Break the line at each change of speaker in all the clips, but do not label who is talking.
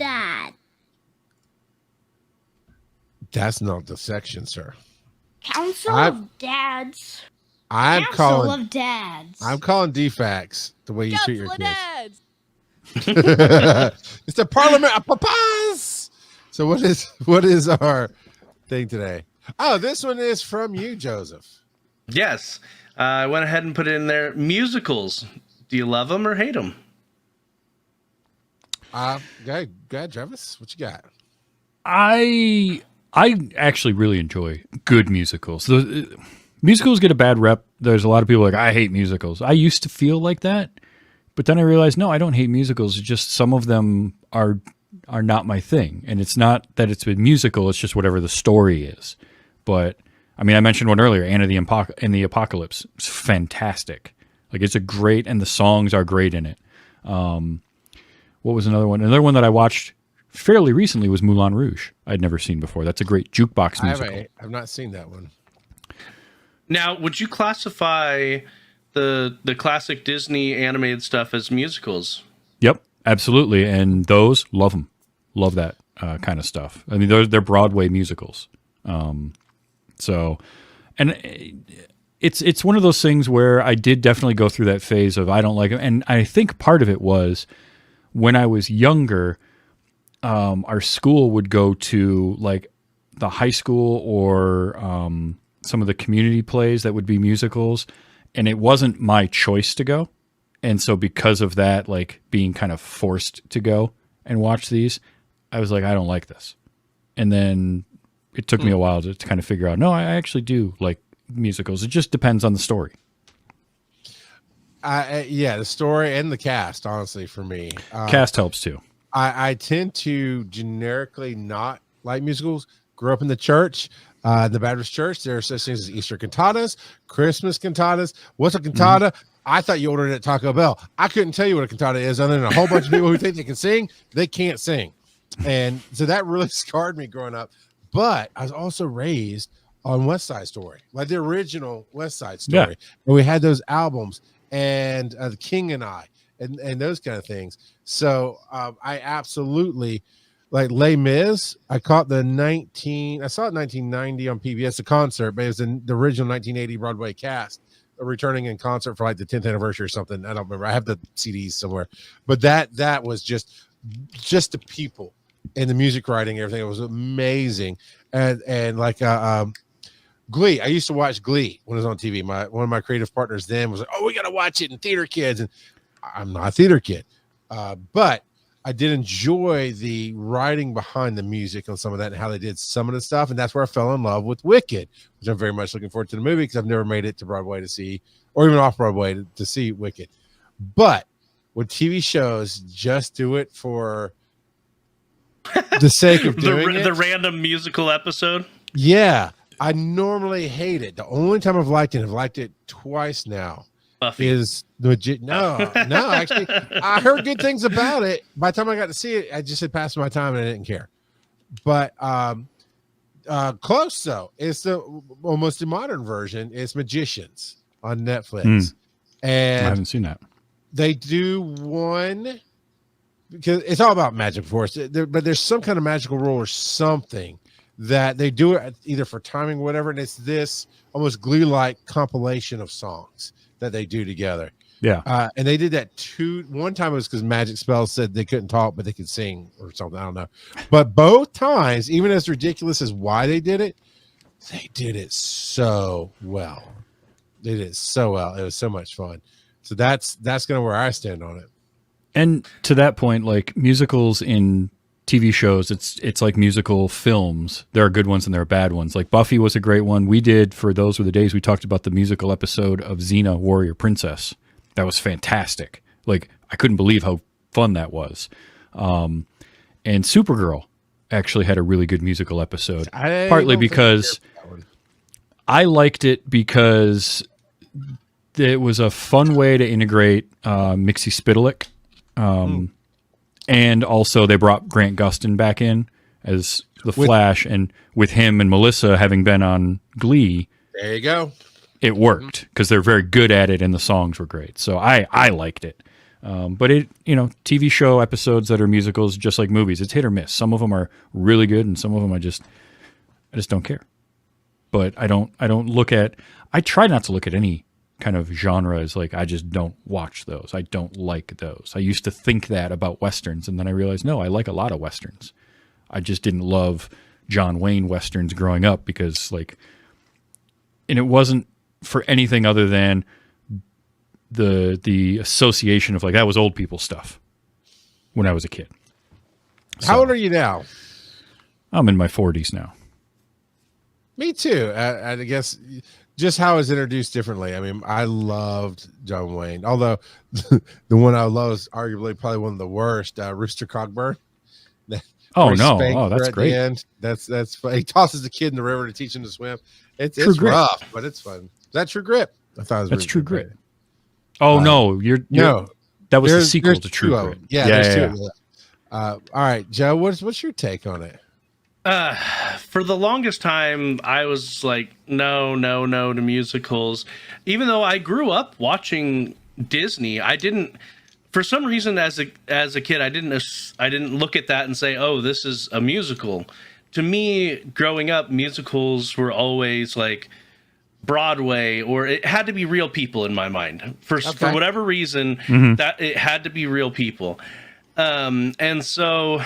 Dad.
That's not the section, sir.
Council of Dads.
I'm
Council of Dads.
I'm calling DFACs the way you treat your kids.
Dads.
It's the Parliament of Papas. So what is our thing today? Oh, this one is from you, Joseph.
Yes. I went ahead and put it in there. Musicals. Do you love them or hate them?
Go ahead, Travis. What you got?
I actually really enjoy good musicals. Musicals get a bad rep. There's a lot of people like, I hate musicals. I used to feel like that, but then I realized, no, I don't hate musicals. It's just some of them are not my thing. And it's not that it's a musical, it's just whatever the story is. But I mean, I mentioned one earlier, Anna and the Apocalypse. It's fantastic. Like, it's and the songs are great in it. What was another one? Another one that I watched fairly recently was Moulin Rouge. I'd never seen before. That's a great jukebox musical.
I've not seen that one.
Now, would you classify the classic Disney animated stuff as musicals?
Yep, absolutely. And those, love them. Love that kind of stuff. I mean, they're Broadway musicals. So, and it's one of those things where I did definitely go through that phase of I don't like it. And I think part of it was when I was younger, our school would go to like the high school or some of the community plays that would be musicals, and it wasn't my choice to go. And so because of that, like being kind of forced to go and watch these, I was like, I don't like this. And then it took me a while to kind of figure out, no, I actually do like musicals. It just depends on the story.
Yeah, the story and the cast, honestly, for me.
Cast helps too.
I tend to generically not like musicals. Grew up in the church, the Baptist church. There are such things as Easter cantatas, Christmas cantatas. What's a cantata? I thought you ordered it at Taco Bell. I couldn't tell you what a cantata is, other than a whole bunch of people who think they can sing. They can't sing. And so that really scarred me growing up. But I was also raised on West Side Story, like the original West Side Story. Yeah. And we had those albums and The King and I and those kind of things. So I absolutely like Les Mis. I saw it in 1990 on PBS, a concert, but it was in the original 1980 Broadway cast, returning in concert for like the 10th anniversary or something. I don't remember. I have the CDs somewhere, but that was just the people and the music writing, everything. It was amazing. And like Glee. I used to watch Glee when it was on TV. One of my creative partners then was like, "Oh, we got to watch it in theater kids." And I'm not a theater kid, but I did enjoy the writing behind the music on some of that and how they did some of the stuff. And that's where I fell in love with Wicked, which I'm very much looking forward to the movie because I've never made it to Broadway to see, or even off Broadway to see Wicked. But when TV shows just do it for the sake of doing it,
the random musical episode.
Yeah, I normally hate it. The only time I've liked it twice now.
Buffy.
Is legit. No, actually, I heard good things about it. By the time I got to see it, I just had passed my time and I didn't care. But close though. It's the almost a modern version. It's Magicians on Netflix, and
I haven't seen that.
They do one because it's all about magic, of course. But there's some kind of magical rule or something that they do it either for timing or whatever, and it's this almost Glee-like compilation of songs that they do together.
Yeah.
And they did that one time it was because magic spells said they couldn't talk, but they could sing or something. I don't know. But both times, even as ridiculous as why they did it so well. They did it so well. It was so much fun. So that's kind of where I stand on it.
And to that point, like musicals in TV shows, it's like musical films. There are good ones and there are bad ones. Like Buffy was a great one. We did, for those were the days, we talked about the musical episode of Xena, Warrior Princess. That was fantastic. Like I couldn't believe how fun that was. And Supergirl actually had a really good musical episode. Partly because I liked it because it was a fun way to integrate Mixie Spitalik. And also they brought Grant Gustin back in as the Flash, and with him and Melissa having been on Glee,
there you go.
It worked because they're very good at it and the songs were great. So I liked it. But TV show episodes that are musicals, just like movies, it's hit or miss. Some of them are really good, and some of them I just don't care. But I try not to look at any kind of genre as like, I just don't watch those. I don't like those. I used to think that about Westerns, and then I realized, no, I like a lot of Westerns. I just didn't love John Wayne Westerns growing up because and it wasn't for anything other than the association of like, that was old people stuff when I was a kid.
How old are you now?
I'm in my 40s now.
Me too. I guess just how it's introduced differently. I mean, I loved John Wayne, although the one I love is arguably probably one of the worst, Rooster Cogburn.
Oh no! Oh, that's great.
That's fun. He tosses the kid in the river to teach him to swim. It's rough, but it's fun. Is that True Grit? I thought it was
that's True Grit. Oh no, no. That was the sequel to True Grit.
Yeah, there's two. All right, Joe, what's your take on it?
For the longest time, I was like, no to musicals. Even though I grew up watching Disney, I didn't. For some reason, as a kid, I didn't look at that and say, "Oh, this is a musical." To me, growing up, musicals were always like Broadway, or it had to be real people in my mind. For whatever reason, that it had to be real people, and so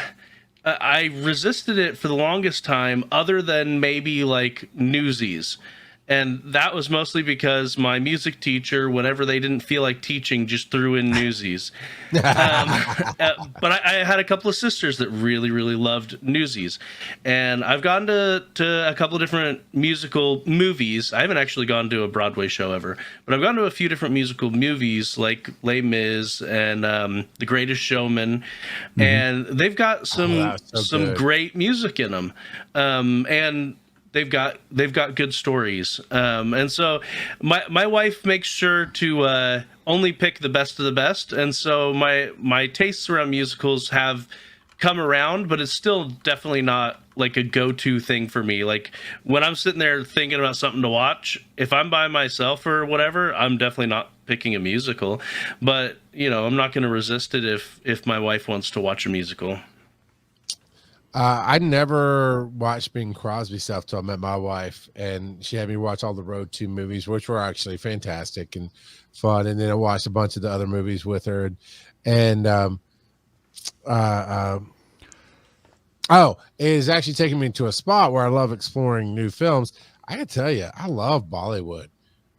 I resisted it for the longest time. Other than maybe like Newsies. And that was mostly because my music teacher, whenever they didn't feel like teaching, just threw in Newsies. But I had a couple of sisters that really, really loved Newsies. And I've gone to a couple of different musical movies. I haven't actually gone to a Broadway show ever, but I've gone to a few different musical movies like Les Mis and The Greatest Showman. And they've got some great music in them. And they've got good stories, and so my wife makes sure to only pick the best of the best, and so my tastes around musicals have come around, but it's still definitely not like a go-to thing for me. Like when I'm sitting there thinking about something to watch, if I'm by myself or whatever, I'm definitely not picking a musical. But I'm not going to resist it if my wife wants to watch a musical.
I never watched Bing Crosby stuff till I met my wife, and she had me watch all the Road 2 movies, which were actually fantastic and fun. And then I watched a bunch of the other movies with her. And it is actually taking me to a spot where I love exploring new films. I gotta tell you, I love Bollywood.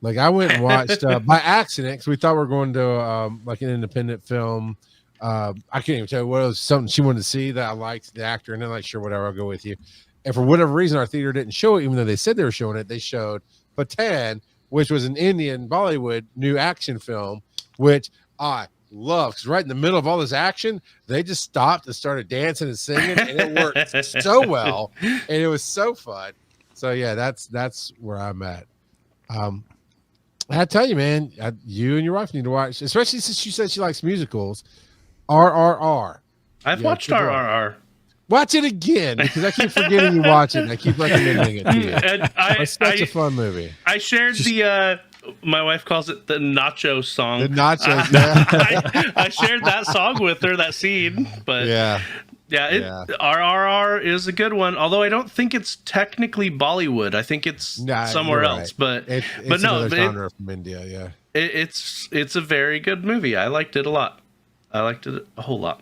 Like I went and watched by accident because we thought we were going to like an independent film. I can't even tell you what it was, something she wanted to see that I liked the actor, and then like, sure, whatever, I'll go with you. And for whatever reason, our theater didn't show it, even though they said they were showing it. They showed Patan, which was an Indian Bollywood new action film, which I love. Because right in the middle of all this action, they just stopped and started dancing and singing, and it worked so well, and it was so fun. So yeah, that's where I'm at. I tell you, man, you and your wife need to watch, especially since she said she likes musicals. RRR.
I've watched RRR.
Watch it again because I keep forgetting you watch it. And I keep recommending it to you. It's such a fun movie.
I shared my wife calls it the nacho song.
The nachos.
I shared that song with her, that scene. But RRR is a good one. Although I don't think it's technically Bollywood. I think it's somewhere else. But
it's another genre from India. Yeah.
It's a very good movie. I liked it a lot. I liked it a whole lot.